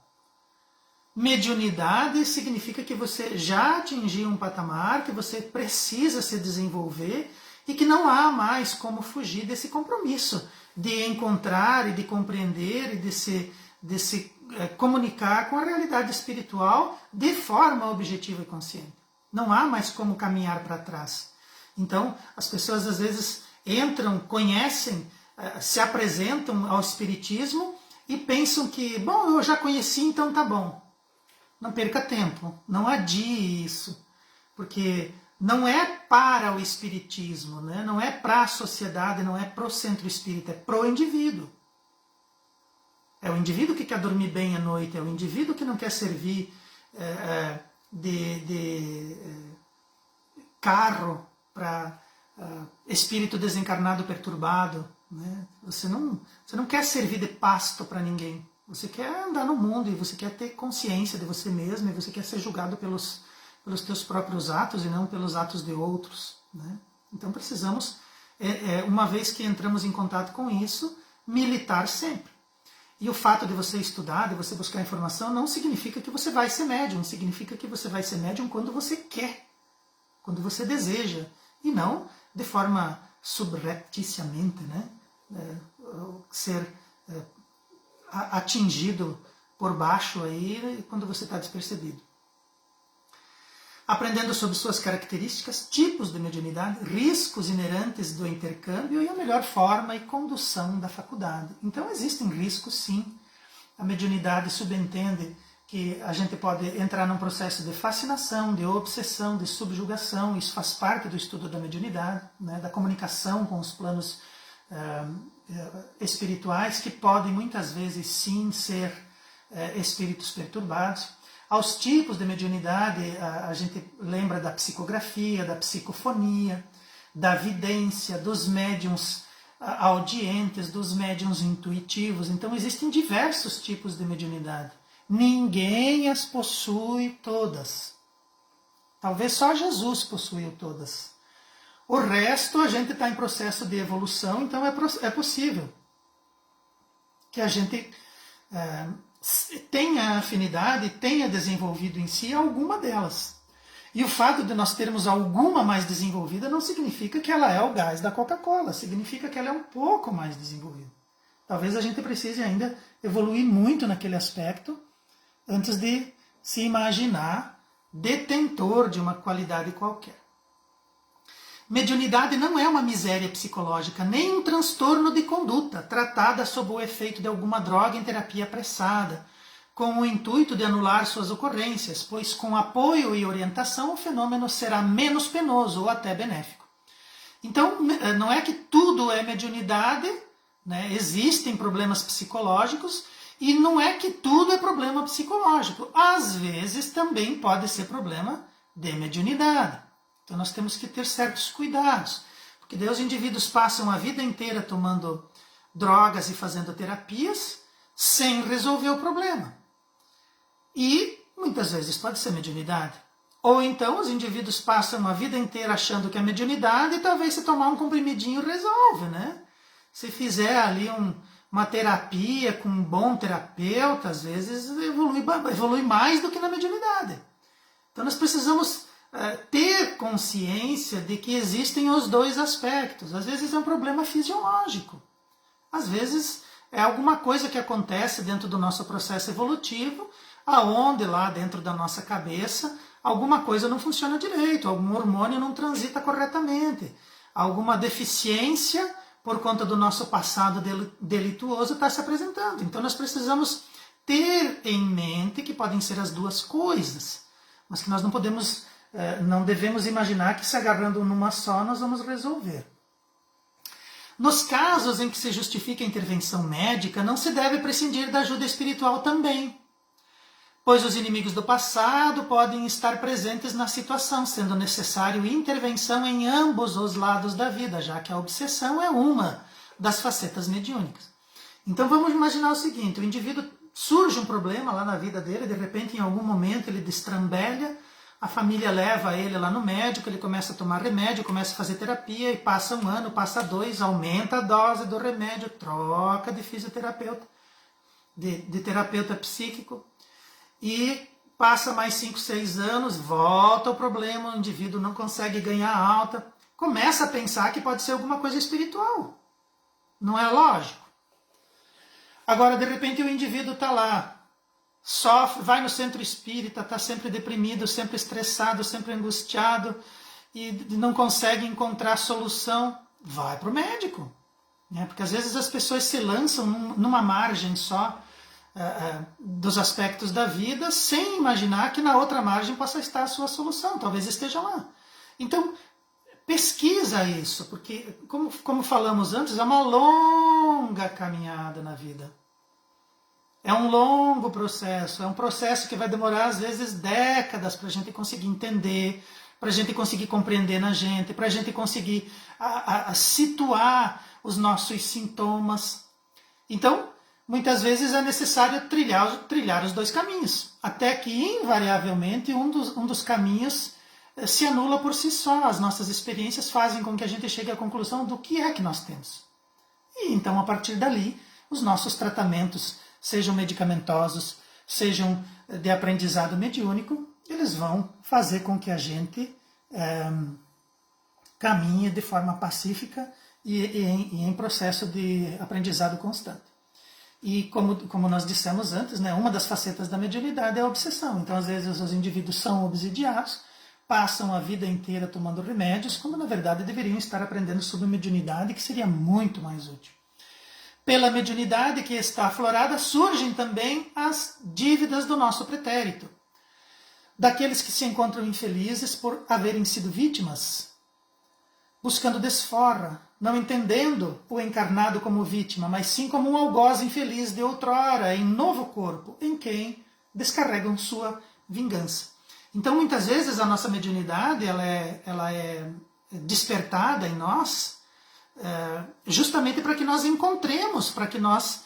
Mediunidade significa que você já atingiu um patamar, que você precisa se desenvolver e que não há mais como fugir desse compromisso de encontrar e de compreender e de se comunicar com a realidade espiritual de forma objetiva e consciente. Não há mais como caminhar para trás. Então, as pessoas às vezes entram, conhecem, se apresentam ao Espiritismo e pensam que, bom, eu já conheci, então tá bom. Não perca tempo, não adie isso, porque não é para o Espiritismo, né? Não é para a sociedade, não é pro centro espírita, é pro indivíduo. É o indivíduo que quer dormir bem à noite, é o indivíduo que não quer servir de carro para espírito desencarnado perturbado. Né? Você não quer servir de pasto para ninguém. Você quer andar no mundo e você quer ter consciência de você mesmo e você quer ser julgado pelos teus próprios atos e não pelos atos de outros. Né? Então precisamos, uma vez que entramos em contato com isso, militar sempre. E o fato de você estudar, de você buscar informação, não significa que você vai ser médium, significa que você vai ser médium quando você quer, quando você deseja, e não de forma subrepticiamente, né? Ser atingido por baixo aí quando você está despercebido. Aprendendo sobre suas características, tipos de mediunidade, riscos inerentes do intercâmbio e a melhor forma e condução da faculdade. Então existem riscos, sim. A mediunidade subentende que a gente pode entrar num processo de fascinação, de obsessão, de subjugação. Isso faz parte do estudo da mediunidade, né, da comunicação com os planos espirituais, que podem muitas vezes sim ser espíritos perturbados. Aos tipos de mediunidade, a gente lembra da psicografia, da psicofonia, da vidência, dos médiuns audientes, dos médiuns intuitivos. Então existem diversos tipos de mediunidade. Ninguém as possui todas. Talvez só Jesus possuiu todas. O resto a gente está em processo de evolução, então é possível que a gente tenha afinidade, tenha desenvolvido em si alguma delas. E o fato de nós termos alguma mais desenvolvida não significa que ela é o gás da Coca-Cola, significa que ela é um pouco mais desenvolvida. Talvez a gente precise ainda evoluir muito naquele aspecto antes de se imaginar detentor de uma qualidade qualquer. Mediunidade não é uma miséria psicológica, nem um transtorno de conduta, tratada sob o efeito de alguma droga em terapia apressada, com o intuito de anular suas ocorrências, pois com apoio e orientação o fenômeno será menos penoso ou até benéfico. Então, não é que tudo é mediunidade, né? Existem problemas psicológicos, e não é que tudo é problema psicológico. Às vezes também pode ser problema de mediunidade. Então nós temos que ter certos cuidados, porque daí os indivíduos passam a vida inteira tomando drogas e fazendo terapias sem resolver o problema. E muitas vezes pode ser mediunidade. Ou então os indivíduos passam a vida inteira achando que é mediunidade e talvez se tomar um comprimidinho resolve, né? Se fizer ali uma terapia com um bom terapeuta, às vezes evolui mais do que na mediunidade. Então nós precisamos ter consciência de que existem os dois aspectos. Às vezes é um problema fisiológico. Às vezes é alguma coisa que acontece dentro do nosso processo evolutivo, aonde lá dentro da nossa cabeça alguma coisa não funciona direito, algum hormônio não transita corretamente, alguma deficiência por conta do nosso passado delituoso está se apresentando. Então nós precisamos ter em mente que podem ser as duas coisas, mas que nós não devemos imaginar que se agarrando numa só nós vamos resolver. Nos casos em que se justifica a intervenção médica, não se deve prescindir da ajuda espiritual também, pois os inimigos do passado podem estar presentes na situação, sendo necessário intervenção em ambos os lados da vida, já que a obsessão é uma das facetas mediúnicas. Então vamos imaginar o seguinte: o indivíduo surge um problema lá na vida dele, de repente em algum momento ele destrambelha, a família leva ele lá no médico, ele começa a tomar remédio, começa a fazer terapia, e passa 1 ano, passa 2, aumenta a dose do remédio, troca de fisioterapeuta, de terapeuta psíquico, e passa mais 5, 6 anos, volta o problema, o indivíduo não consegue ganhar alta, começa a pensar que pode ser alguma coisa espiritual. Não é lógico? Agora, de repente, o indivíduo está lá, sofre, vai no centro espírita, está sempre deprimido, sempre estressado, sempre angustiado e não consegue encontrar solução, vai para o médico. Né? Porque às vezes as pessoas se lançam numa margem só dos aspectos da vida, sem imaginar que na outra margem possa estar a sua solução, talvez esteja lá. Então, pesquisa isso, porque, como falamos antes, é uma longa caminhada na vida. É um longo processo, é um processo que vai demorar, às vezes, décadas para a gente conseguir entender, para a gente conseguir compreender na gente, para a gente conseguir situar os nossos sintomas. Então, muitas vezes é necessário trilhar os dois caminhos, até que, invariavelmente, um dos caminhos se anula por si só. As nossas experiências fazem com que a gente chegue à conclusão do que é que nós temos. E então, a partir dali, os nossos tratamentos, sejam medicamentosos, sejam de aprendizado mediúnico, eles vão fazer com que a gente caminhe de forma pacífica e em processo de aprendizado constante. E como nós dissemos antes, né, uma das facetas da mediunidade é a obsessão. Então, às vezes, os indivíduos são obsidiados, passam a vida inteira tomando remédios, quando na verdade deveriam estar aprendendo sobre mediunidade, que seria muito mais útil. Pela mediunidade que está aflorada, surgem também as dívidas do nosso pretérito. Daqueles que se encontram infelizes por haverem sido vítimas, buscando desforra, não entendendo o encarnado como vítima, mas sim como um algoz infeliz de outrora, em novo corpo, em quem descarregam sua vingança. Então, muitas vezes, a nossa mediunidade ela é despertada em nós, justamente para que nós encontremos, para que nós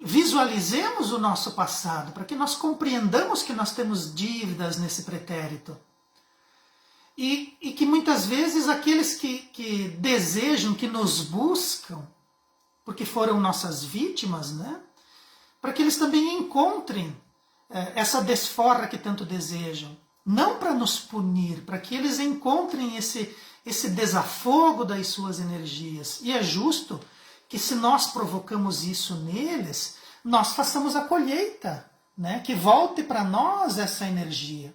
visualizemos o nosso passado, para que nós compreendamos que nós temos dívidas nesse pretérito. E que muitas vezes aqueles que desejam, que nos buscam, porque foram nossas vítimas, né, para que eles também encontrem essa desforra que tanto desejam. Não para nos punir, para que eles encontrem esse desafogo das suas energias. E é justo que, se nós provocamos isso neles, nós façamos a colheita, né? Que volte para nós essa energia.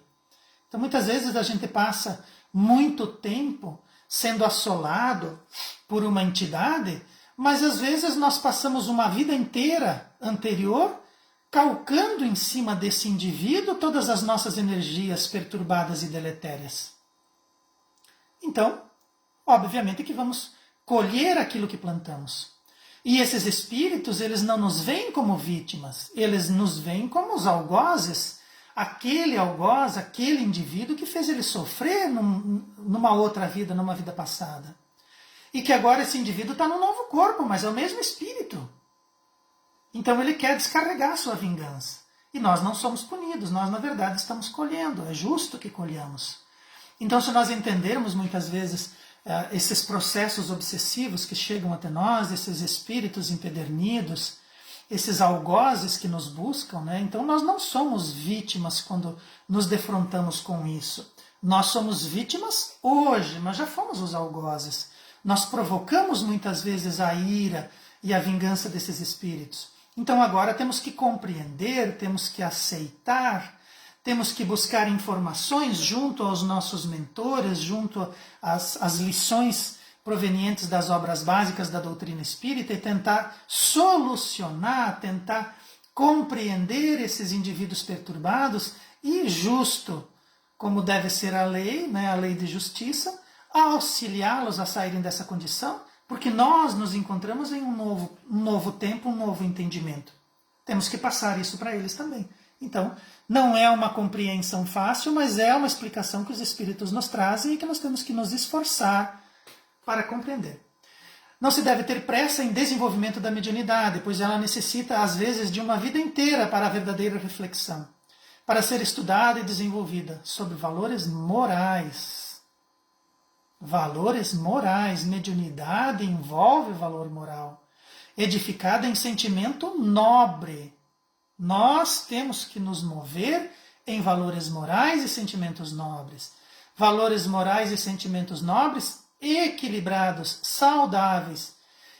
Então, muitas vezes a gente passa muito tempo sendo assolado por uma entidade, mas às vezes nós passamos uma vida inteira anterior calcando em cima desse indivíduo todas as nossas energias perturbadas e deletérias. Então, obviamente que vamos colher aquilo que plantamos. E esses espíritos, eles não nos veem como vítimas, eles nos veem como os algozes, aquele algoz, aquele indivíduo que fez ele sofrer numa outra vida, numa vida passada. E que agora esse indivíduo está num novo corpo, mas é o mesmo espírito. Então ele quer descarregar a sua vingança. E nós não somos punidos, nós na verdade estamos colhendo, é justo que colhamos. Então, se nós entendermos muitas vezes esses processos obsessivos que chegam até nós, esses espíritos empedernidos, esses algozes que nos buscam, né? Então nós não somos vítimas quando nos defrontamos com isso. Nós somos vítimas hoje, mas já fomos os algozes. Nós provocamos muitas vezes a ira e a vingança desses espíritos. Então agora temos que compreender, temos que aceitar, temos que buscar informações junto aos nossos mentores, junto às lições provenientes das obras básicas da doutrina espírita e tentar solucionar, tentar compreender esses indivíduos perturbados e, justo como deve ser a lei, né, a lei de justiça, auxiliá-los a saírem dessa condição, porque nós nos encontramos em um novo tempo, um novo entendimento. Temos que passar isso para eles também. Então, não é uma compreensão fácil, mas é uma explicação que os espíritos nos trazem e que nós temos que nos esforçar para compreender. Não se deve ter pressa em desenvolvimento da mediunidade, pois ela necessita, às vezes, de uma vida inteira para a verdadeira reflexão, para ser estudada e desenvolvida sobre valores morais. Valores morais, mediunidade envolve valor moral, edificada em sentimento nobre. Nós temos que nos mover em valores morais e sentimentos nobres. Valores morais e sentimentos nobres equilibrados, saudáveis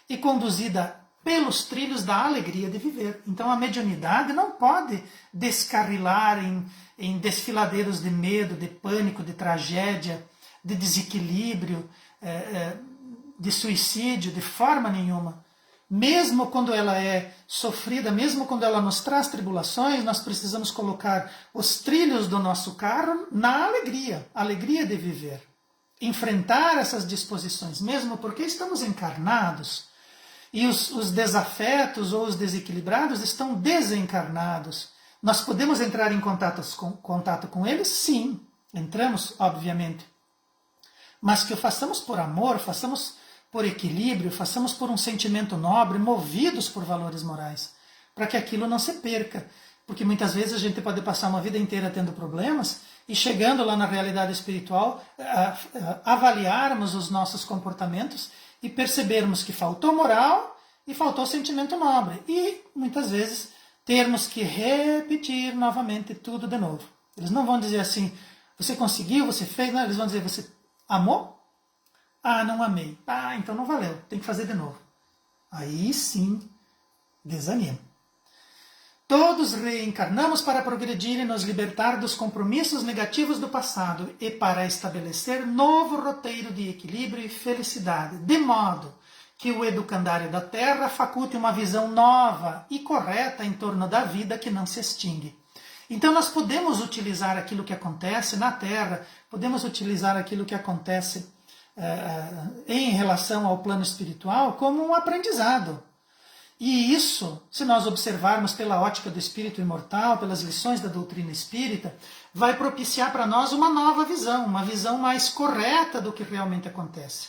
e conduzida pelos trilhos da alegria de viver. Então a mediunidade não pode descarrilar em desfiladeiros de medo, de pânico, de tragédia, de desequilíbrio, de suicídio, de forma nenhuma. Mesmo quando ela é sofrida, mesmo quando ela nos traz tribulações, nós precisamos colocar os trilhos do nosso carro na alegria, alegria de viver. Enfrentar essas disposições, mesmo porque estamos encarnados. E os desafetos ou os desequilibrados estão desencarnados. Nós podemos entrar em contato com eles? Sim, entramos, obviamente. Mas que o façamos por amor, façamos por equilíbrio, façamos por um sentimento nobre, movidos por valores morais, para que aquilo não se perca. Porque muitas vezes a gente pode passar uma vida inteira tendo problemas e chegando lá na realidade espiritual, avaliarmos os nossos comportamentos e percebermos que faltou moral e faltou sentimento nobre. E, muitas vezes, termos que repetir novamente tudo de novo. Eles não vão dizer assim, você conseguiu, você fez, não, eles vão dizer, você amou? Ah, não amei. Ah, então não valeu, tem que fazer de novo. Aí sim, desanima. Todos reencarnamos para progredir e nos libertar dos compromissos negativos do passado e para estabelecer novo roteiro de equilíbrio e felicidade, de modo que o educandário da Terra faculte uma visão nova e correta em torno da vida que não se extingue. Então nós podemos utilizar aquilo que acontece na Terra, podemos utilizar aquilo que acontece em relação ao plano espiritual como um aprendizado. E isso, se nós observarmos pela ótica do espírito imortal, pelas lições da doutrina espírita, vai propiciar para nós uma nova visão, uma visão mais correta do que realmente acontece.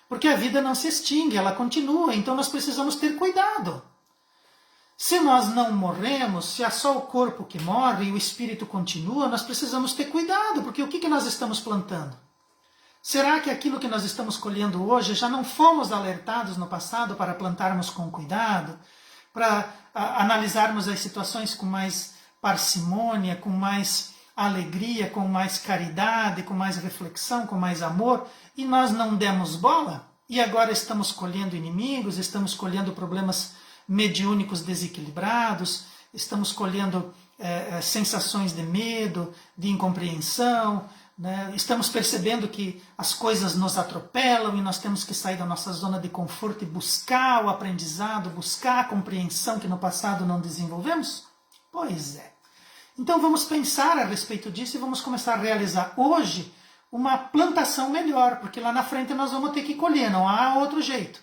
Porque a vida não se extingue, ela continua, então nós precisamos ter cuidado. Se nós não morremos, se é só o corpo que morre e o espírito continua, nós precisamos ter cuidado, porque o que nós estamos plantando? Será que aquilo que nós estamos colhendo hoje já não fomos alertados no passado para plantarmos com cuidado, para analisarmos as situações com mais parcimônia, com mais alegria, com mais caridade, com mais reflexão, com mais amor, e nós não demos bola? E agora estamos colhendo inimigos, estamos colhendo problemas mediúnicos desequilibrados, estamos colhendo sensações de medo, de incompreensão, né? Estamos percebendo que as coisas nos atropelam e nós temos que sair da nossa zona de conforto e buscar o aprendizado, buscar a compreensão que no passado não desenvolvemos? Pois é. Então vamos pensar a respeito disso e vamos começar a realizar hoje uma plantação melhor, porque lá na frente nós vamos ter que colher, não há outro jeito.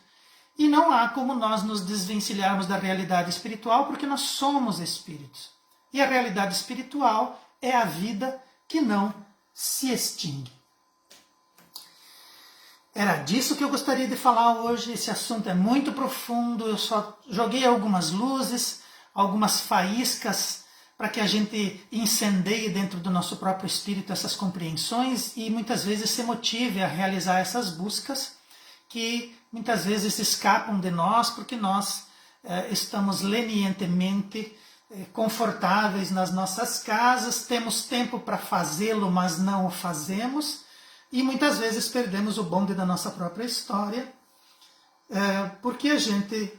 E não há como nós nos desvencilharmos da realidade espiritual, porque nós somos espíritos. E a realidade espiritual é a vida que não se extingue. Era disso que eu gostaria de falar hoje. Esse assunto é muito profundo, eu só joguei algumas luzes, algumas faíscas para que a gente incendeie dentro do nosso próprio espírito essas compreensões e muitas vezes se motive a realizar essas buscas que muitas vezes escapam de nós porque nós estamos lenientemente confortáveis nas nossas casas, temos tempo para fazê-lo, mas não o fazemos, e muitas vezes perdemos o bonde da nossa própria história, porque a gente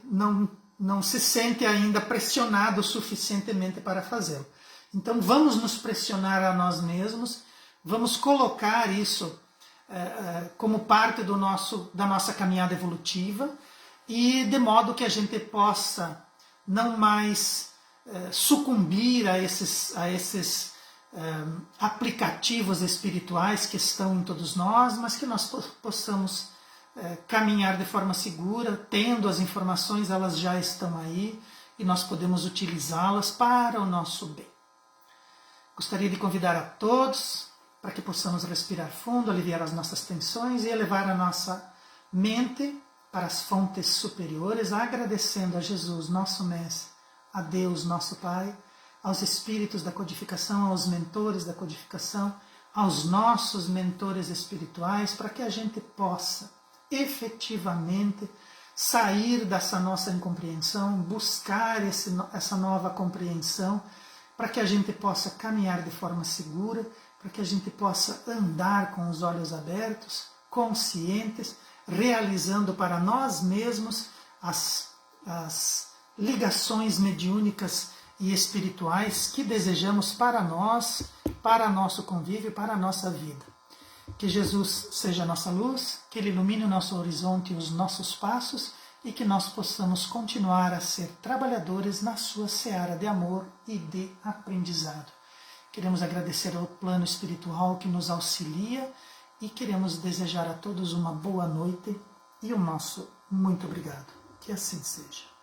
não se sente ainda pressionado suficientemente para fazê-lo. Então vamos nos pressionar a nós mesmos, vamos colocar isso como parte da nossa caminhada evolutiva, e de modo que a gente possa não mais sucumbir a esses aplicativos espirituais que estão em todos nós, mas que nós possamos caminhar de forma segura, tendo as informações, elas já estão aí, e nós podemos utilizá-las para o nosso bem. Gostaria de convidar a todos para que possamos respirar fundo, aliviar as nossas tensões e elevar a nossa mente para as fontes superiores, agradecendo a Jesus, nosso Mestre, a Deus, nosso Pai, aos espíritos da codificação, aos mentores da codificação, aos nossos mentores espirituais, para que a gente possa efetivamente sair dessa nossa incompreensão, buscar essa nova compreensão, para que a gente possa caminhar de forma segura, para que a gente possa andar com os olhos abertos, conscientes, realizando para nós mesmos as as ligações mediúnicas e espirituais que desejamos para nós, para nosso convívio, para a nossa vida. Que Jesus seja a nossa luz, que Ele ilumine o nosso horizonte e os nossos passos e que nós possamos continuar a ser trabalhadores na sua seara de amor e de aprendizado. Queremos agradecer ao plano espiritual que nos auxilia e queremos desejar a todos uma boa noite e o nosso muito obrigado. Que assim seja.